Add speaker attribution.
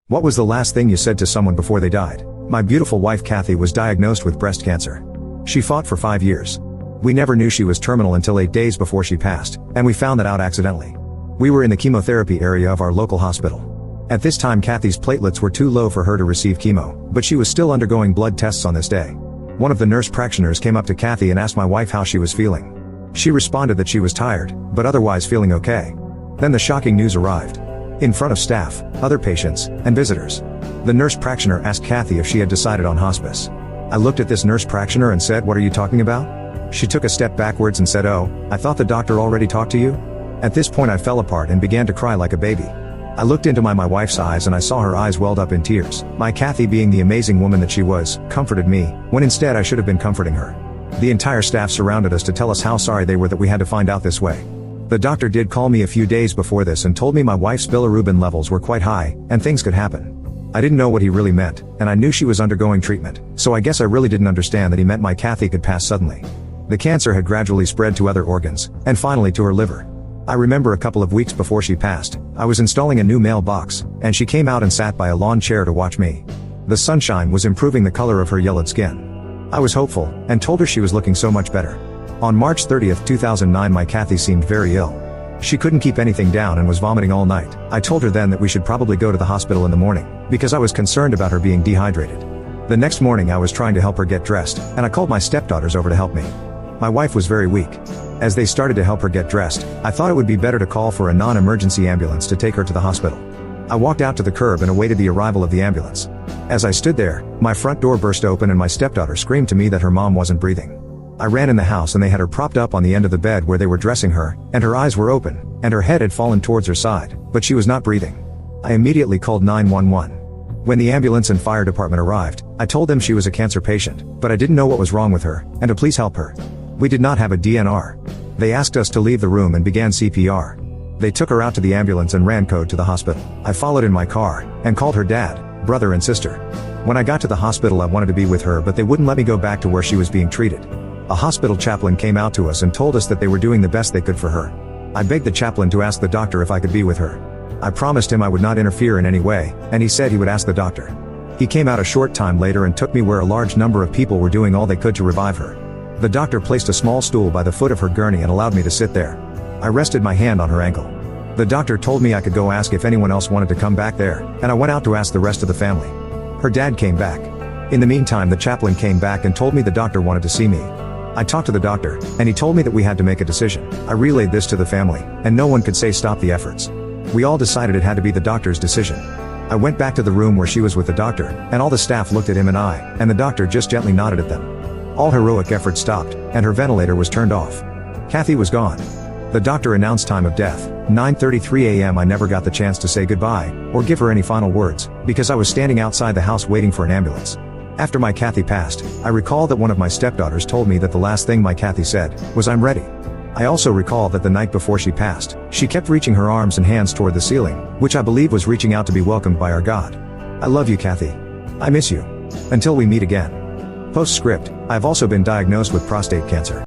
Speaker 1: What was the last thing you said to someone before they died? My beautiful wife Kathy was diagnosed with breast cancer. She fought for 5 years. We never knew she was terminal until 8 days before she passed, and we found that out accidentally. We were in the chemotherapy area of our local hospital. At this time Kathy's platelets were too low for her to receive chemo, but she was still undergoing blood tests on this day. One of the nurse practitioners came up to Kathy and asked my wife how she was feeling. She responded that she was tired, but otherwise feeling okay. Then the shocking news arrived. In front of staff, other patients, and visitors. The nurse practitioner asked Kathy if she had decided on hospice. I looked at this nurse practitioner and said, "What are you talking about?" She took a step backwards and said, "Oh, I thought the doctor already talked to you?" At this point I fell apart and began to cry like a baby. I looked into my wife's eyes and I saw her eyes welled up in tears. My Kathy, being the amazing woman that she was, comforted me, when instead I should have been comforting her. The entire staff surrounded us to tell us how sorry they were that we had to find out this way. The doctor did call me a few days before this and told me my wife's bilirubin levels were quite high, and things could happen. I didn't know what he really meant, and I knew she was undergoing treatment, so I guess I really didn't understand that he meant my Kathy could pass suddenly. The cancer had gradually spread to other organs, and finally to her liver. I remember a couple of weeks before she passed, I was installing a new mailbox, and she came out and sat by a lawn chair to watch me. The sunshine was improving the color of her yellowed skin. I was hopeful, and told her she was looking so much better. On March 30th, 2009 my Kathy seemed very ill. She couldn't keep anything down and was vomiting all night. I told her then that we should probably go to the hospital in the morning, because I was concerned about her being dehydrated. The next morning I was trying to help her get dressed, and I called my stepdaughters over to help me. My wife was very weak. As they started to help her get dressed, I thought it would be better to call for a non-emergency ambulance to take her to the hospital. I walked out to the curb and awaited the arrival of the ambulance. As I stood there, my front door burst open and my stepdaughter screamed to me that her mom wasn't breathing. I ran in the house and they had her propped up on the end of the bed where they were dressing her, and her eyes were open, and her head had fallen towards her side, but she was not breathing. I immediately called 911. When the ambulance and fire department arrived, I told them she was a cancer patient, but I didn't know what was wrong with her, and to please help her. We did not have a DNR. They asked us to leave the room and began CPR. They took her out to the ambulance and ran code to the hospital. I followed in my car, and called her dad, brother and sister. When I got to the hospital I wanted to be with her but they wouldn't let me go back to where she was being treated. A hospital chaplain came out to us and told us that they were doing the best they could for her. I begged the chaplain to ask the doctor if I could be with her. I promised him I would not interfere in any way, and he said he would ask the doctor. He came out a short time later and took me where a large number of people were doing all they could to revive her. The doctor placed a small stool by the foot of her gurney and allowed me to sit there. I rested my hand on her ankle. The doctor told me I could go ask if anyone else wanted to come back there, and I went out to ask the rest of the family. Her dad came back. In the meantime the chaplain came back and told me the doctor wanted to see me. I talked to the doctor, and he told me that we had to make a decision. I relayed this to the family, and no one could say stop the efforts. We all decided it had to be the doctor's decision. I went back to the room where she was with the doctor, and all the staff looked at him and I, and the doctor just gently nodded at them. All heroic effort stopped, and her ventilator was turned off. Kathy was gone. The doctor announced time of death, 9:33 a.m. I never got the chance to say goodbye, or give her any final words, because I was standing outside the house waiting for an ambulance. After my Kathy passed, I recall that one of my stepdaughters told me that the last thing my Kathy said was "I'm ready." I also recall that the night before she passed, she kept reaching her arms and hands toward the ceiling, which I believe was reaching out to be welcomed by our God. I love you, Kathy. I miss you. Until we meet again. Postscript, I've also been diagnosed with prostate cancer.